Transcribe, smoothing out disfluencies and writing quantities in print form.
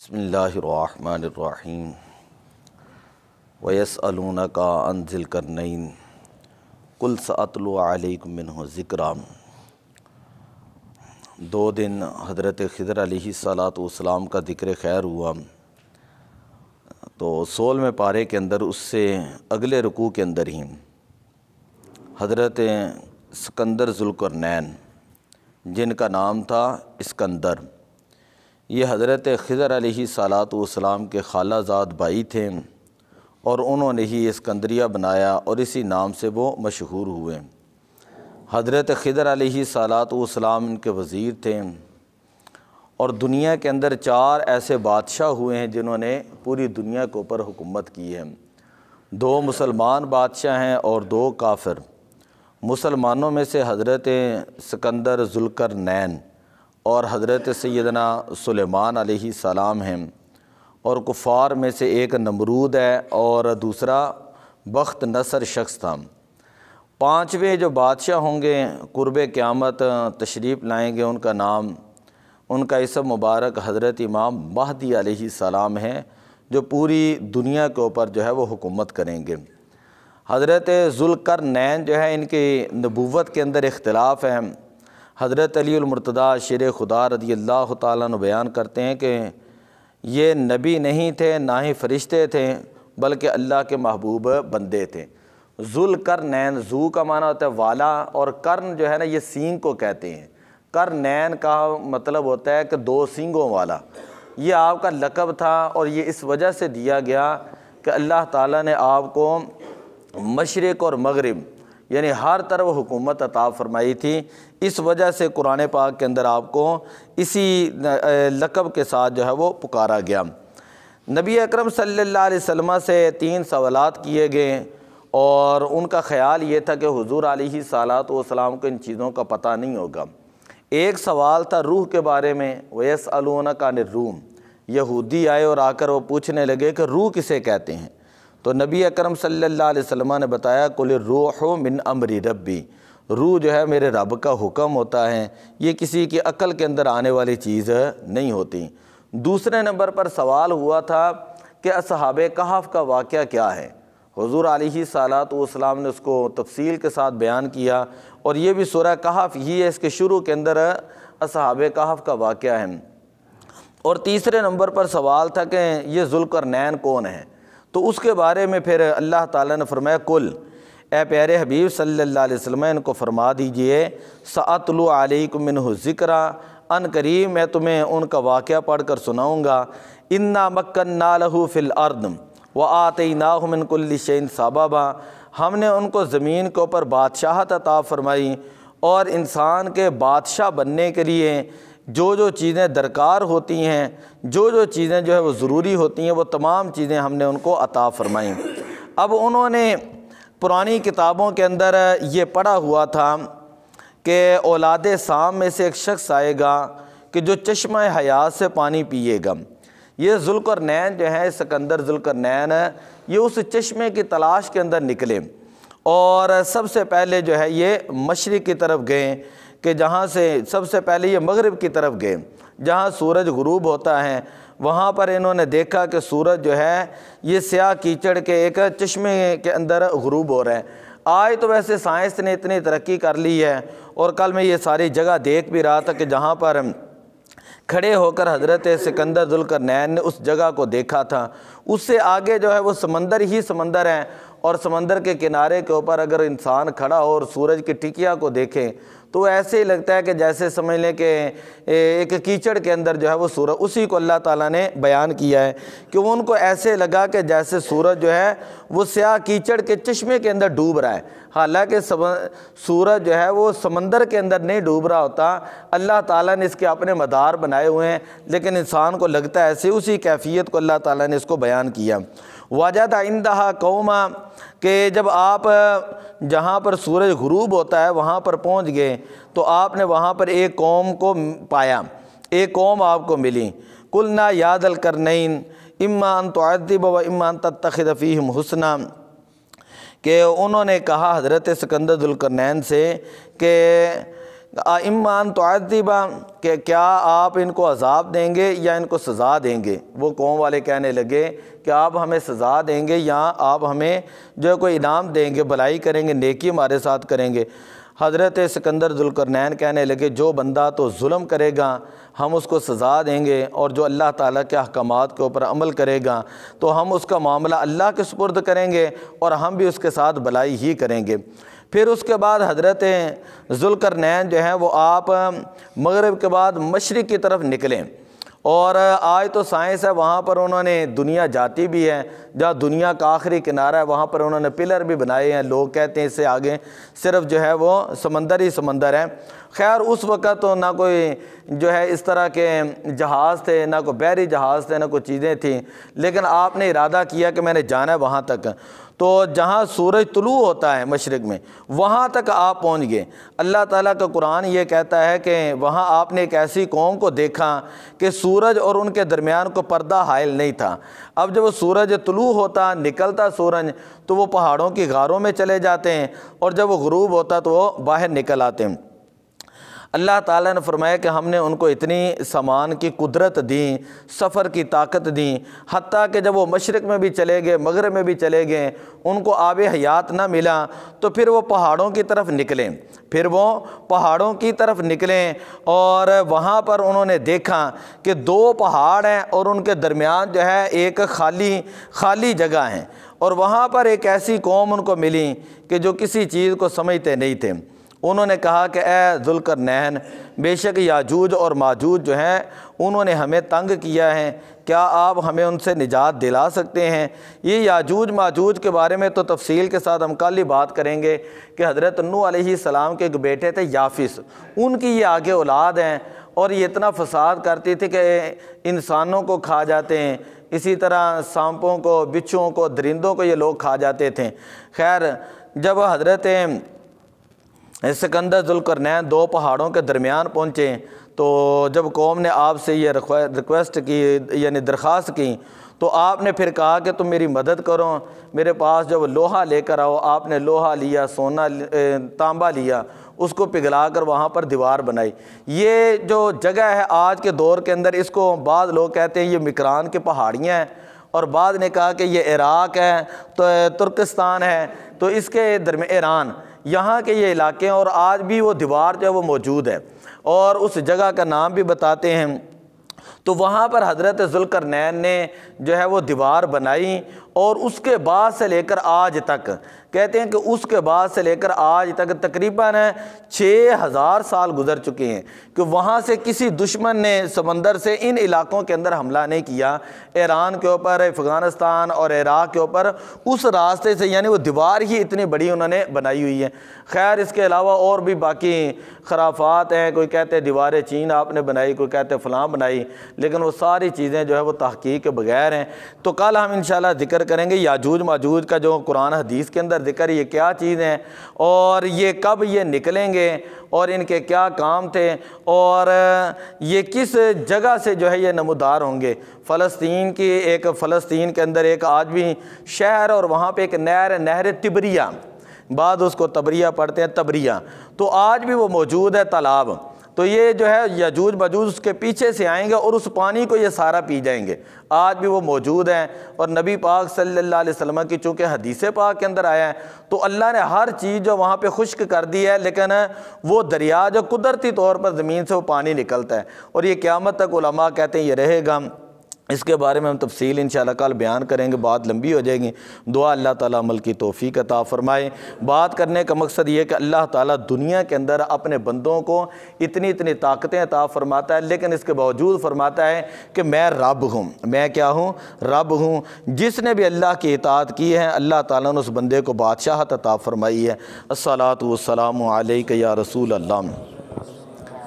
بسم اللہ الرحمن الرحیم وَيَسْأَلُونَكَ عَنْ ذِي الْقَرْنَيْنِ قُلْ سَأَتْلُو عَلَيْكُم مِّنْهُ ذِکْرًا۔ 2 دن حضرت خضر علیہ السلام کا ذکر خیر ہوا، تو 16ویں پارے کے اندر اس سے اگلے رکوع کے اندر ہی حضرت سکندر ذوالقرنین، جن کا نام تھا اسکندر، یہ حضرت خضر علیہ السلام کے خالہ زاد بھائی تھے، اور انہوں نے ہی اسکندریہ بنایا اور اسی نام سے وہ مشہور ہوئے۔ حضرت خضر علیہ السلام ان کے وزیر تھے، اور دنیا کے اندر 4 ایسے بادشاہ ہوئے ہیں جنہوں نے پوری دنیا کے اوپر حکومت کی ہے۔ 2 مسلمان بادشاہ ہیں اور 2 کافر۔ مسلمانوں میں سے حضرت سکندر ذوالقرنین اور حضرت سیدنا سلیمان علیہ السلام ہیں، اور کفار میں سے ایک نمرود ہے اور دوسرا بخت نصر شخص تھا۔ 5ویں جو بادشاہ ہوں گے قرب قیامت تشریف لائیں گے، ان کا نام، ان کا اسم مبارک حضرت امام مہدی علیہ السلام ہے، جو پوری دنیا کے اوپر جو ہے وہ حکومت کریں گے۔ حضرت ذوالقرنین جو ہے، ان کی نبوت کے اندر اختلاف ہے۔ حضرت علی المرتضیٰ شیر خدا رضی اللہ تعالیٰ عنہ بیان کرتے ہیں کہ یہ نبی نہیں تھے، نہ ہی فرشتے تھے، بلکہ اللہ کے محبوب بندے تھے۔ ذوالقرنین، ذو کا معنی ہوتا ہے والا، اور قرن جو ہے نا، یہ سینگ کو کہتے ہیں۔ قرنین کا مطلب ہوتا ہے کہ 2 سینگوں والا۔ یہ آپ کا لقب تھا، اور یہ اس وجہ سے دیا گیا کہ اللہ تعالیٰ نے آپ کو مشرق اور مغرب یعنی ہر طرف حکومت عطا فرمائی تھی۔ اس وجہ سے قرآن پاک کے اندر آپ کو اسی لقب کے ساتھ جو ہے وہ پکارا گیا۔ نبی اکرم صلی اللہ علیہ وسلم سے 3 سوالات کیے گئے، اور ان کا خیال یہ تھا کہ حضور علیہ السلام کو ان چیزوں کا پتہ نہیں ہوگا۔ ایک سوال تھا روح کے بارے میں، وَيَسْأَلُونَكَ عَنِ الرُّوحِ، یہودی آئے اور آ کر وہ پوچھنے لگے کہ روح کسے کہتے ہیں؟ تو نبی اکرم صلی اللہ علیہ وسلم نے بتایا قُلِ الرُّوحُ مِنْ أَمْرِ رَبِّي، روح جو ہے میرے رب کا حکم ہوتا ہے، یہ کسی کی عقل کے اندر آنے والی چیز نہیں ہوتی۔ دوسرے نمبر پر سوال ہوا تھا کہ اصحاب کہف کا واقعہ کیا ہے؟ حضور علیہ السلام نے اس کو تفصیل کے ساتھ بیان کیا، اور یہ بھی سورہ کہف ہی ہے، اس کے شروع کے اندر اصحاب کہف کا واقعہ ہے۔ اور تیسرے نمبر پر سوال تھا کہ یہ ذوالقرنین کون ہے؟ تو اس کے بارے میں پھر اللہ تعالیٰ نے فرمایا کل، اے پیارے حبیب صلی اللہ علیہ وسلم ان کو فرما دیجئے سَأَتْلُو عَلَيْكُم مِّنْهُ ذِکْرًا، ان قریب میں تمہیں ان کا واقعہ پڑھ کر سناؤں گا۔ اِنَّا مَكَّنَّا لَهُ فِي الْأَرْضِ وَآتَيْنَاهُ مِنْ كُلِّ شَيْءٍ سَبَبًا، ہم نے ان کو زمین کے اوپر بادشاہت عطا فرمائی، اور انسان کے بادشاہ بننے کے لیے جو چیزیں درکار ہوتی ہیں، جو چیزیں جو ہے وہ ضروری ہوتی ہیں، وہ تمام چیزیں ہم نے ان کو عطا فرمائیں۔ اب انہوں نے پرانی کتابوں کے اندر یہ پڑھا ہوا تھا کہ اولاد سام میں سے ایک شخص آئے گا کہ جو چشمہ حیات سے پانی پیے گا۔ یہ ذوالقرنین جو ہے، سکندر ذوالقرنین، یہ اس چشمے کی تلاش کے اندر نکلے، اور سب سے پہلے جو ہے یہ مشرق کی طرف گئے، کہ جہاں سے سب سے پہلے یہ مغرب کی طرف گئے جہاں سورج غروب ہوتا ہے۔ وہاں پر انہوں نے دیکھا کہ سورج جو ہے یہ سیاہ کیچڑ کے ایک چشمے کے اندر غروب ہو رہا ہے۔ آج تو ویسے سائنس نے اتنی ترقی کر لی ہے، اور کل میں یہ ساری جگہ دیکھ بھی رہا تھا کہ جہاں پر کھڑے ہو کر حضرت سکندر ذوالقرنین نے اس جگہ کو دیکھا تھا، اس سے آگے جو ہے وہ سمندر ہی سمندر ہے، اور سمندر کے کنارے کے اوپر اگر انسان کھڑا ہو اور سورج کی ٹکیا کو دیکھے تو ایسے ہی لگتا ہے کہ جیسے سمجھ لیں کہ ایک کیچڑ کے اندر جو ہے وہ سورج، اسی کو اللہ تعالیٰ نے بیان کیا ہے کہ ان کو ایسے لگا کہ جیسے سورج جو ہے وہ سیاہ کیچڑ کے چشمے کے اندر ڈوب رہا ہے، حالانکہ سورج جو ہے وہ سمندر کے اندر نہیں ڈوب رہا ہوتا، اللہ تعالیٰ نے اس کے اپنے مدار بنائے ہوئے ہیں، لیکن انسان کو لگتا ہے ایسے، اسی کیفیت کو اللہ تعالیٰ نے اس کو بیان کیا۔ وَجَدَ عِندَهَا قَوْمًا، کہ جب آپ جہاں پر سورج غروب ہوتا ہے وہاں پر پہنچ گئے تو آپ نے وہاں پر ایک قوم کو پایا، ایک قوم آپ کو ملی۔ قُلْنَا يَا ذَا الْقَرْنَيْنِ إِمَّا أَن تُعَذِّبَ وَإِمَّا أَن تَتَّخِذَ فِيهِمْ حُسْنًا، کہ انہوں نے کہا حضرت سکندر ذوالقرنین سے کہ اِمَّا تُعَذِّبَ کہ کیا آپ ان کو عذاب دیں گے یا ان کو سزا دیں گے؟ وہ قوم والے کہنے لگے کہ آپ ہمیں سزا دیں گے یا آپ ہمیں جو ہے کوئی انعام دیں گے، بھلائی کریں گے، نیکی ہمارے ساتھ کریں گے۔ حضرت سکندر ذوالقرنین کہنے لگے جو بندہ تو ظلم کرے گا ہم اس کو سزا دیں گے، اور جو اللہ تعالیٰ کے احکامات کے اوپر عمل کرے گا تو ہم اس کا معاملہ اللہ کے سپرد کریں گے اور ہم بھی اس کے ساتھ بھلائی ہی کریں گے۔ پھر اس کے بعد حضرت ذوالقرنین جو ہیں وہ آپ مغرب کے بعد مشرق کی طرف نکلیں، اور آج تو سائنس ہے، وہاں پر انہوں نے دنیا جاتی بھی ہے، جہاں دنیا کا آخری کنارہ ہے وہاں پر انہوں نے پلر بھی بنائے ہیں، لوگ کہتے ہیں اس سے آگے صرف جو ہے وہ سمندر ہی سمندر ہے۔ خیر اس وقت تو نہ کوئی جو ہے اس طرح کے جہاز تھے، نہ کوئی بحری جہاز تھے، نہ کوئی چیزیں تھیں، لیکن آپ نے ارادہ کیا کہ میں نے جانا ہے وہاں تک، تو جہاں سورج طلوع ہوتا ہے مشرق میں وہاں تک آپ پہنچ گئے۔ اللہ تعالیٰ کا قرآن یہ کہتا ہے کہ وہاں آپ نے ایک ایسی قوم کو دیکھا کہ سورج اور ان کے درمیان کو پردہ حائل نہیں تھا۔ اب جب وہ سورج طلوع ہوتا، نکلتا سورج، تو وہ پہاڑوں کی غاروں میں چلے جاتے ہیں، اور جب وہ غروب ہوتا تو وہ باہر نکل آتے ہیں۔ اللہ تعالیٰ نے فرمایا کہ ہم نے ان کو اتنی سامان کی قدرت دی، سفر کی طاقت دی، حتیٰ کہ جب وہ مشرق میں بھی چلے گئے، مغرب میں بھی چلے گئے، ان کو آب حیات نہ ملا، تو پھر وہ پہاڑوں کی طرف نکلیں، اور وہاں پر انہوں نے دیکھا کہ دو پہاڑ ہیں اور ان کے درمیان جو ہے ایک خالی جگہ ہے، اور وہاں پر ایک ایسی قوم ان کو ملی کہ جو کسی چیز کو سمجھتے نہیں تھے۔ انہوں نے کہا کہ اے ذوالقرنین، بے شک یاجوج اور ماجوج جو ہیں انہوں نے ہمیں تنگ کیا ہے، کیا آپ ہمیں ان سے نجات دلا سکتے ہیں؟ یہ یاجوج ماجوج کے بارے میں تو تفصیل کے ساتھ ہم کل ہی بات کریں گے کہ حضرت نوح علیہ السلام کے ایک بیٹے تھے یافس، ان کی یہ آگے اولاد ہیں، اور یہ اتنا فساد کرتی تھی کہ انسانوں کو کھا جاتے ہیں، اسی طرح سانپوں کو، بچھوؤں کو، درندوں کو یہ لوگ کھا جاتے تھے۔ خیر جب حضرت سکندر ذوالقرنین دو پہاڑوں کے درمیان پہنچے تو جب قوم نے آپ سے یہ ریکویسٹ کی، یعنی درخواست کی، تو آپ نے پھر کہا کہ تم میری مدد کرو، میرے پاس جب لوہا لے کر آؤ۔ آپ نے لوہا لیا، سونا تانبا لیا، اس کو پگھلا کر وہاں پر دیوار بنائی۔ یہ جو جگہ ہے آج کے دور کے اندر، اس کو بعض لوگ کہتے ہیں یہ مکران کی پہاڑیاں ہیں، اور بعض نے کہا کہ یہ عراق ہے، تو ترکستان ہے، تو اس کے درمیان ایران، یہاں کے یہ علاقے ہیں، اور آج بھی وہ دیوار جو ہے وہ موجود ہے، اور اس جگہ کا نام بھی بتاتے ہیں۔ تو وہاں پر حضرت ذوالقرنین نے جو ہے وہ دیوار بنائی، اور اس کے بعد سے لے کر آج تک کہتے ہیں کہ اس کے بعد سے لے کر آج تک تقریباً 6000 سال گزر چکے ہیں کہ وہاں سے کسی دشمن نے سمندر سے ان علاقوں کے اندر حملہ نہیں کیا، ایران کے اوپر، افغانستان اور عراق کے اوپر، اس راستے سے، یعنی وہ دیوار ہی اتنی بڑی انہوں نے بنائی ہوئی ہے۔ خیر اس کے علاوہ اور بھی باقی خرافات ہیں، کوئی کہتے ہیں دیوار چین آپ نے بنائی، کوئی کہتے ہیں فلاں بنائی، لیکن وہ ساری چیزیں جو ہے وہ تحقیق کے بغیر ہیں۔ تو کل ہم انشاءاللہ ذکر کریں گے یاجوج ماجوج کا جو قرآن حدیث کے اندر ذکر، یہ کیا چیز ہیں، اور یہ کب یہ نکلیں گے، اور ان کے کیا کام تھے، اور یہ کس جگہ سے جو ہے یہ نمودار ہوں گے۔ فلسطین کے اندر ایک آج بھی شہر، اور وہاں پہ ایک نہر تبریہ، بعد اس کو تبریہ پڑھتے ہیں، تبریہ، تو آج بھی وہ موجود ہے تالاب۔ تو یہ جو ہے یاجوج ماجوج اس کے پیچھے سے آئیں گے اور اس پانی کو یہ سارا پی جائیں گے، آج بھی وہ موجود ہیں۔ اور نبی پاک صلی اللہ علیہ وسلم کی چونکہ حدیث پاک کے اندر آیا ہے، تو اللہ نے ہر چیز جو وہاں پہ خشک کر دی ہے، لیکن وہ دریا جو قدرتی طور پر زمین سے وہ پانی نکلتا ہے، اور یہ قیامت تک علماء کہتے ہیں یہ رہے گا۔ اس کے بارے میں ہم تفصیل انشاءاللہ کل بیان کریں گے، بات لمبی ہو جائے گی۔ دعا اللہ تعالیٰ عمل کی توفیق عطا فرمائے۔ بات کرنے کا مقصد یہ کہ اللہ تعالیٰ دنیا کے اندر اپنے بندوں کو اتنی طاقتیں عطا فرماتا ہے، لیکن اس کے باوجود فرماتا ہے کہ میں رب ہوں، میں کیا ہوں؟ رب ہوں۔ جس نے بھی اللہ کی اطاعت کی ہے اللہ تعالیٰ نے اس بندے کو بادشاہت عطا فرمائی ہے۔ الصلاۃ والسلام علیک یا رسول اللہ۔